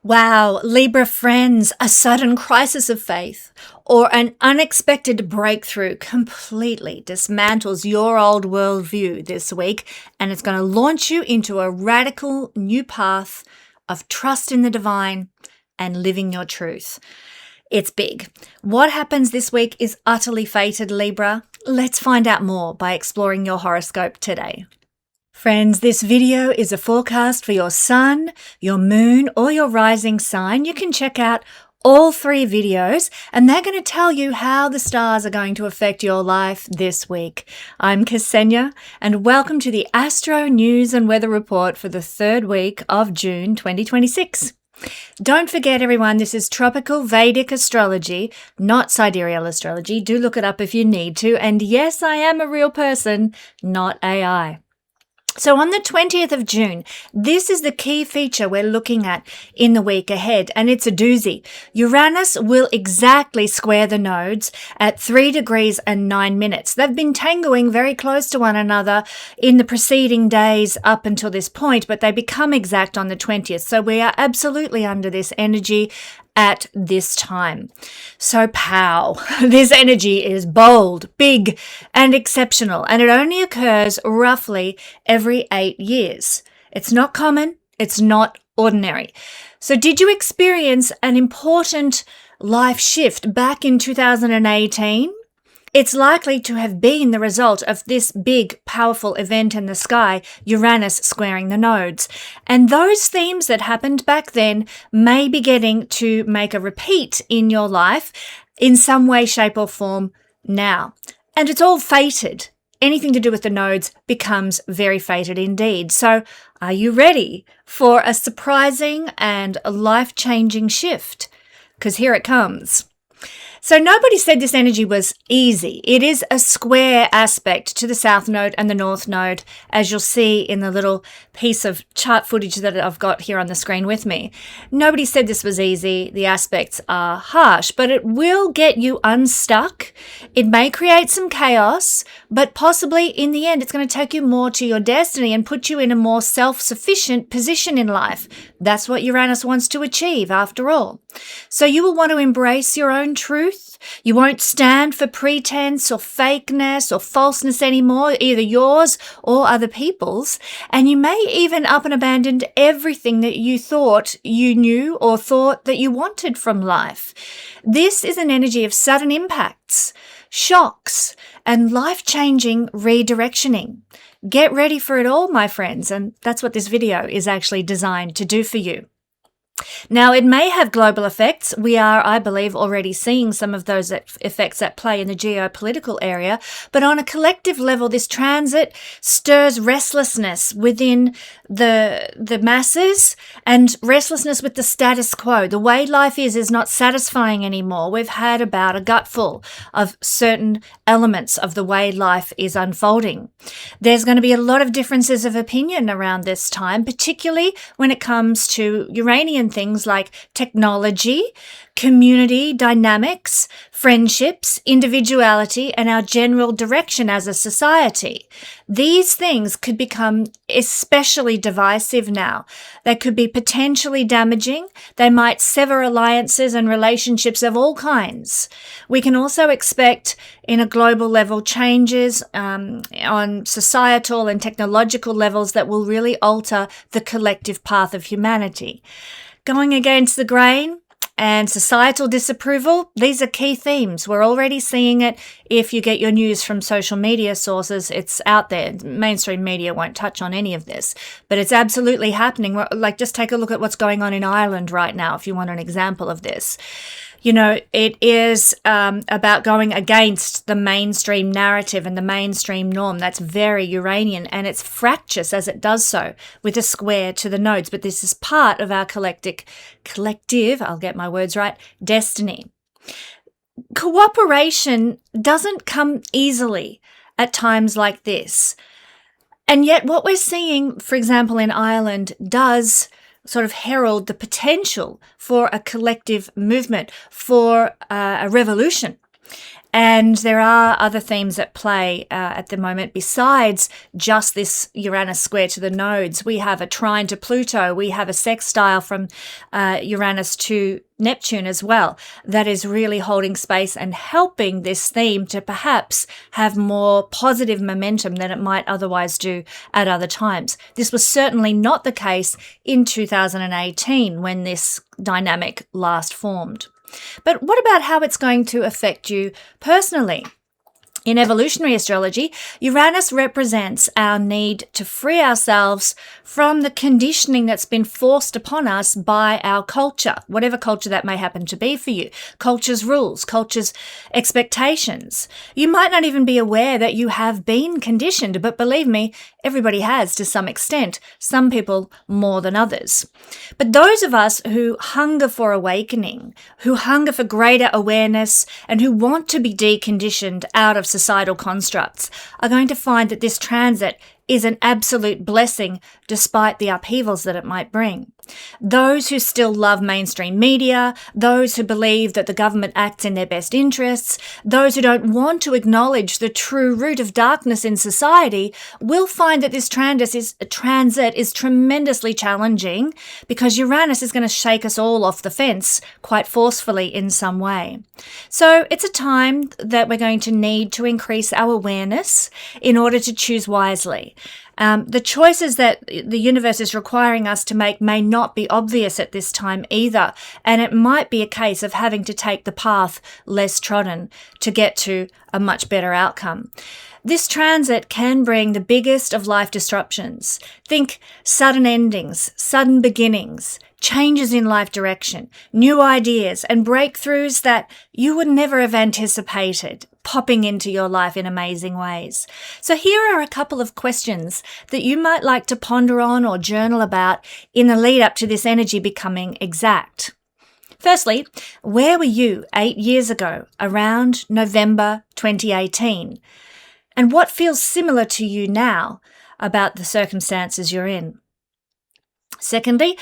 Wow, Libra friends, a sudden crisis of faith or an unexpected breakthrough completely dismantles your old worldview this week, and it's going to launch you into a radical new path of trust in the divine and living your truth. It's big. What happens this week is utterly fated, Libra. Let's find out more by exploring your horoscope today. Friends, this video is a forecast for your sun, your moon, or your rising sign. You can check out all three videos, and they're going to tell you how the stars are going to affect your life this week. I'm Kesenya, and welcome to the Astro News and Weather Report for the third week of June 2026. Don't forget, everyone, this is tropical Vedic astrology, not sidereal astrology. Do look it up if you need to. And yes, I am a real person, not AI. So on the 20th of June, this is the key feature we're looking at in the week ahead, and it's a doozy. Uranus will exactly square the nodes at 3 degrees and 9 minutes. They've been tangling very close to one another in the preceding days up until this point, but they become exact on the 20th. So we are absolutely under this energy at this time. So pow, this energy is bold, big, and exceptional, and it only occurs roughly every 8 years. It's not common, it's not ordinary. So did you experience an important life shift back in 2018? It's likely to have been the result of this big, powerful event in the sky, Uranus squaring the nodes. And those themes that happened back then may be getting to make a repeat in your life in some way, shape, or form now. And it's all fated. Anything to do with the nodes becomes very fated indeed. So are you ready for a surprising and life-changing shift? Because here it comes. So nobody said this energy was easy. It is a square aspect to the south node and the north node, as you'll see in the little piece of chart footage that I've got here on the screen with me. Nobody said this was easy. The aspects are harsh, but it will get you unstuck. It may create some chaos, but possibly in the end, it's going to take you more to your destiny and put you in a more self-sufficient position in life. That's what Uranus wants to achieve, after all. So you will want to embrace your own truth. You won't stand for pretense or fakeness or falseness anymore, either yours or other people's. And you may even up and abandon everything that you thought you knew or thought that you wanted from life. This is an energy of sudden impacts, shocks, and life-changing redirectioning. Get ready for it all, my friends, and that's what this video is actually designed to do for you. Now, it may have global effects. We are, I believe, already seeing some of those effects at play in the geopolitical area. But on a collective level, this transit stirs restlessness within the masses and restlessness with the status quo. The way life is not satisfying anymore. We've had about a gutful of certain elements of the way life is unfolding. There's going to be a lot of differences of opinion around this time, particularly when it comes to Uranian things like technology, community dynamics, friendships, individuality, and our general direction as a society. These things could become especially divisive now. They could be potentially damaging. They might sever alliances and relationships of all kinds. We can also expect in a global level changes on societal and technological levels that will really alter the collective path of humanity. Going against the grain and societal disapproval, these are key themes. We're already seeing it. If you get your news from social media sources, it's out there. Mainstream media won't touch on any of this, but it's absolutely happening. Like, just take a look at what's going on in Ireland right now, if you want an example of this. You know, it is about going against the mainstream narrative and the mainstream norm. That's very Uranian, and it's fractious as it does so with a square to the nodes. But this is part of our collective, I'll get my words right, destiny. Cooperation doesn't come easily at times like this. And yet what we're seeing, for example, in Ireland does sort of herald the potential for a collective movement, for a revolution. And there are other themes at play at the moment besides just this Uranus square to the nodes. We have a trine to Pluto. We have a sextile from Uranus to Neptune as well that is really holding space and helping this theme to perhaps have more positive momentum than it might otherwise do at other times. This was certainly not the case in 2018 when this dynamic last formed. But what about how it's going to affect you personally? In evolutionary astrology, Uranus represents our need to free ourselves from the conditioning that's been forced upon us by our culture, whatever culture that may happen to be for you. Culture's rules, culture's expectations. You might not even be aware that you have been conditioned, but believe me, everybody has to some extent, some people more than others. But those of us who hunger for awakening, who hunger for greater awareness, and who want to be deconditioned out of societal constructs are going to find that this transit is an absolute blessing despite the upheavals that it might bring. Those who still love mainstream media, those who believe that the government acts in their best interests, those who don't want to acknowledge the true root of darkness in society will find that this transit is tremendously challenging because Uranus is going to shake us all off the fence quite forcefully in some way. So it's a time that we're going to need to increase our awareness in order to choose wisely. The choices that the universe is requiring us to make may not be obvious at this time either, and it might be a case of having to take the path less trodden to get to a much better outcome. This transit can bring the biggest of life disruptions. Think sudden endings, sudden beginnings, changes in life direction, new ideas and breakthroughs that you would never have anticipated popping into your life in amazing ways. So here are a couple of questions that you might like to ponder on or journal about in the lead up to this energy becoming exact. Firstly, where were you 8 years ago, around November 2018? And what feels similar to you now about the circumstances you're in? Secondly,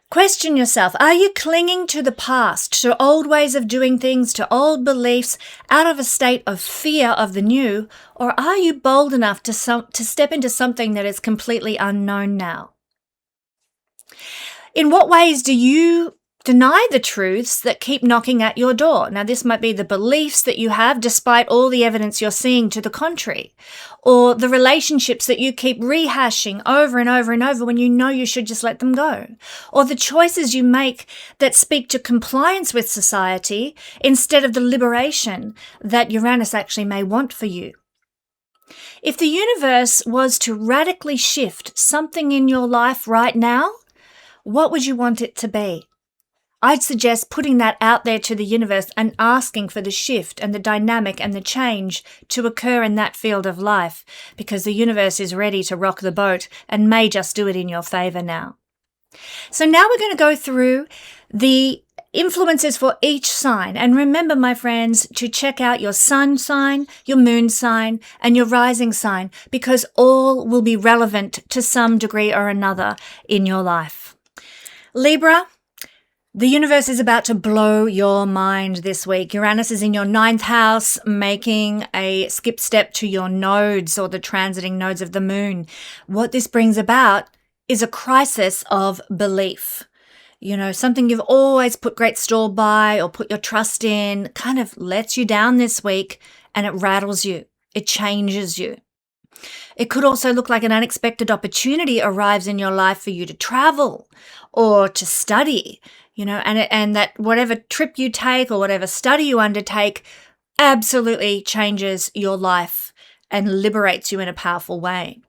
question yourself, are you clinging to the past, to old ways of doing things, to old beliefs, out of a state of fear of the new, or are you bold enough to step into something that is completely unknown now? In what ways do you deny the truths that keep knocking at your door? Now, this might be the beliefs that you have despite all the evidence you're seeing to the contrary, or the relationships that you keep rehashing over and over and over when you know you should just let them go, or the choices you make that speak to compliance with society instead of the liberation that Uranus actually may want for you. If the universe was to radically shift something in your life right now, what would you want it to be? I'd suggest putting that out there to the universe and asking for the shift and the dynamic and the change to occur in that field of life, because the universe is ready to rock the boat and may just do it in your favor now. So now we're going to go through the influences for each sign. And remember, my friends, to check out your sun sign, your moon sign, and your rising sign, because all will be relevant to some degree or another in your life. Libra, the universe is about to blow your mind this week. Uranus is in your 9th house, making a skip step to your nodes or the transiting nodes of the moon. What this brings about is a crisis of belief. You know, something you've always put great store by or put your trust in kind of lets you down this week, and it rattles you. It changes you. It could also look like an unexpected opportunity arrives in your life for you to travel or to study. You know, and that whatever trip you take or whatever study you undertake absolutely changes your life and liberates you in a powerful way.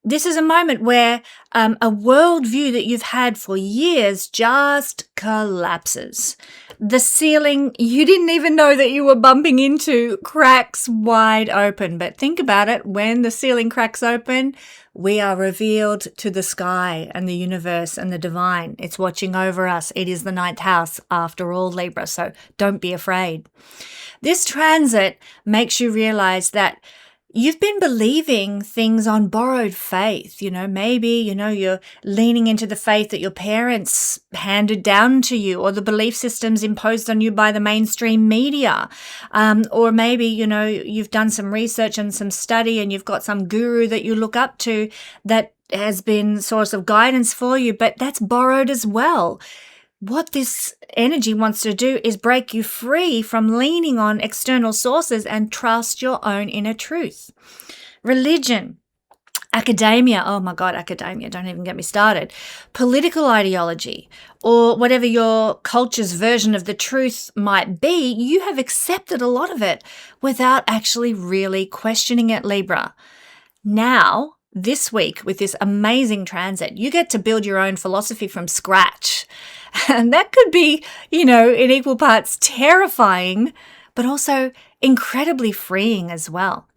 This is a moment where a worldview that you've had for years just collapses. The ceiling you didn't even know that you were bumping into cracks wide open. But think about it, when the ceiling cracks open, we are revealed to the sky and the universe and the divine. It's watching over us. It is the 9th house after all, Libra, so don't be afraid. This transit makes you realize that You've been believing things on borrowed faith. Maybe, you're leaning into the faith that your parents handed down to you, or the belief systems imposed on you by the mainstream media. Or maybe, you've done some research and some study and you've got some guru that you look up to that has been source of guidance for you, but that's borrowed as well. What this energy wants to do is break you free from leaning on external sources and trust your own inner truth. Religion, academia, oh my God, academia, don't even get me started. Political ideology, or whatever your culture's version of the truth might be, you have accepted a lot of it without actually really questioning it, Libra. Now, this week, with this amazing transit, you get to build your own philosophy from scratch. And that could be, in equal parts terrifying, but also incredibly freeing as well.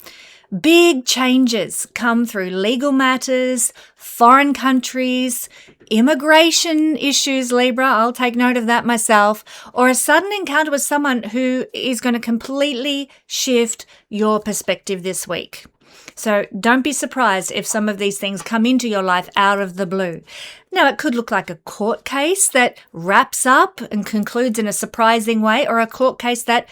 Big changes come through legal matters, foreign countries, immigration issues, Libra, I'll take note of that myself, or a sudden encounter with someone who is going to completely shift your perspective this week. So don't be surprised if some of these things come into your life out of the blue. Now, it could look like a court case that wraps up and concludes in a surprising way, or a court case that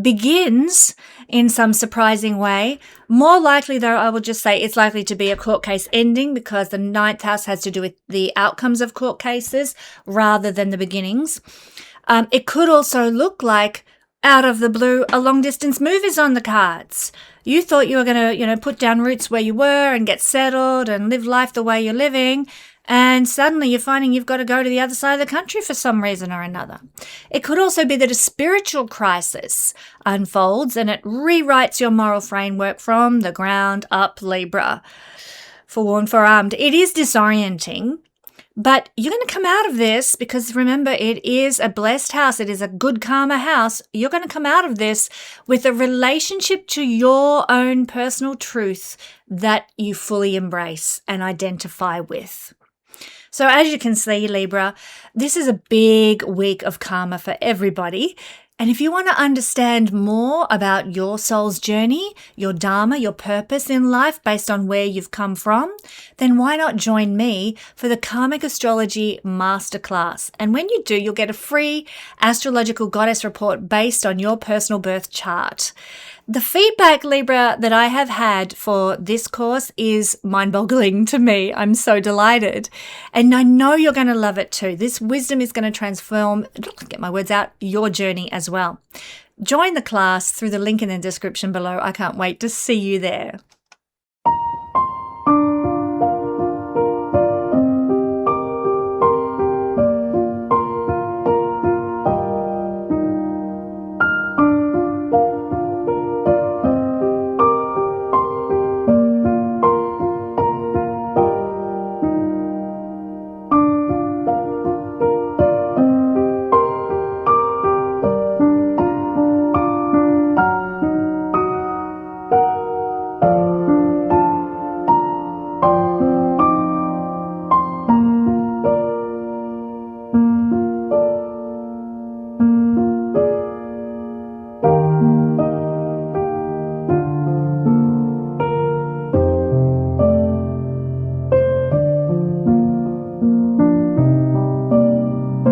begins in some surprising way. More likely, though, I will just say it's likely to be a court case ending, because the 9th house has to do with the outcomes of court cases rather than the beginnings. It could also look like, out of the blue, a long-distance move is on the cards. You thought you were going to, put down roots where you were and get settled and live life the way you're living, and suddenly you're finding you've got to go to the other side of the country for some reason or another. It could also be that a spiritual crisis unfolds and it rewrites your moral framework from the ground up, Libra. Forewarned, forearmed. It is disorienting. But you're going to come out of this, because remember, it is a blessed house. It is a good karma house. You're going to come out of this with a relationship to your own personal truth that you fully embrace and identify with. So as you can see, Libra, this is a big week of karma for everybody. And if you want to understand more about your soul's journey, your Dharma, your purpose in life based on where you've come from, then why not join me for the Karmic Astrology Masterclass? And when you do, you'll get a free astrological goddess report based on your personal birth chart. The feedback, Libra, that I have had for this course is mind-boggling to me. I'm so delighted. And I know you're going to love it too. This wisdom is going to transform, get my words out, your journey as well. Join the class through the link in the description below. I can't wait to see you there.